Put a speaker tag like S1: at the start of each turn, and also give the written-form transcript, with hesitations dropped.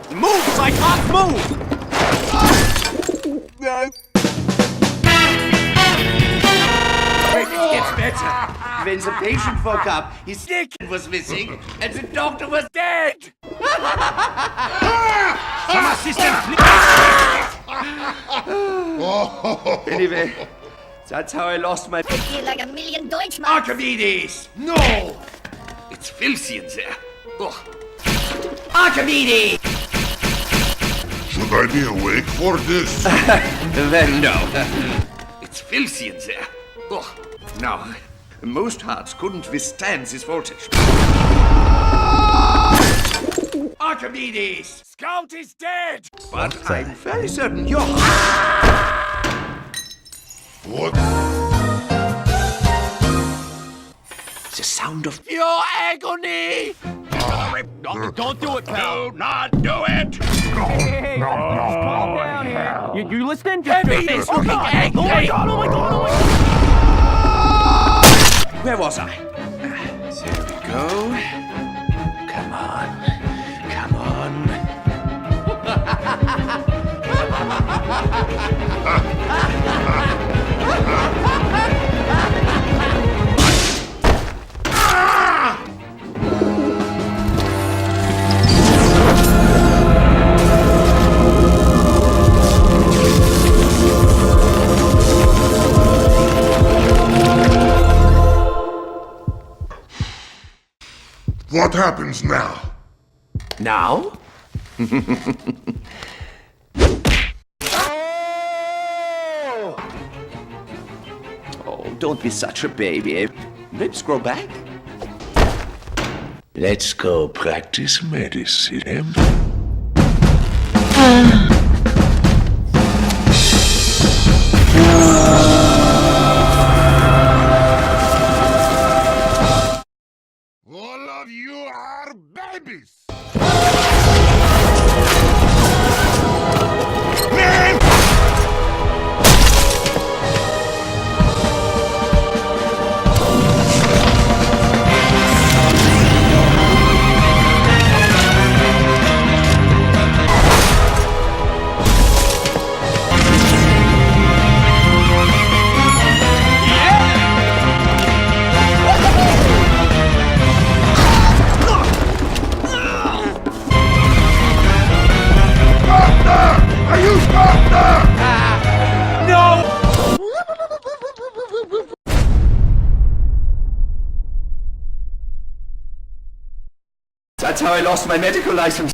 S1: He moves, I can't move! It gets better. When the patient woke up, his dick was missing, and the doctor was dead! Some assistance! Anyway, that's how I lost my...
S2: I feel like a million Deutschmarks.
S1: Archimedes! No! It's filthy in there. Ugh. Archimedes!
S3: Should I be awake for this?
S1: Well, no. It's filthy in there. Ugh. Now, most hearts couldn't withstand this voltage. Archimedes! Scout is dead! But I'm fairly certain you're...
S3: What?
S1: The sound of your agony!
S4: Don't do it, pal.
S1: Do not do it!
S4: Hey, calm down here. You listening?
S1: Heavy is looking angry!
S4: Oh my god, oh my god, oh my god!
S1: Where was I? There we go. Come on. Come on.
S3: What happens now?
S1: Now? Oh, don't be such a baby. Lips grow back.
S5: Let's go practice medicine.
S3: All of you are babies! Man! Are you doctor?
S1: No! That's how I lost my medical license.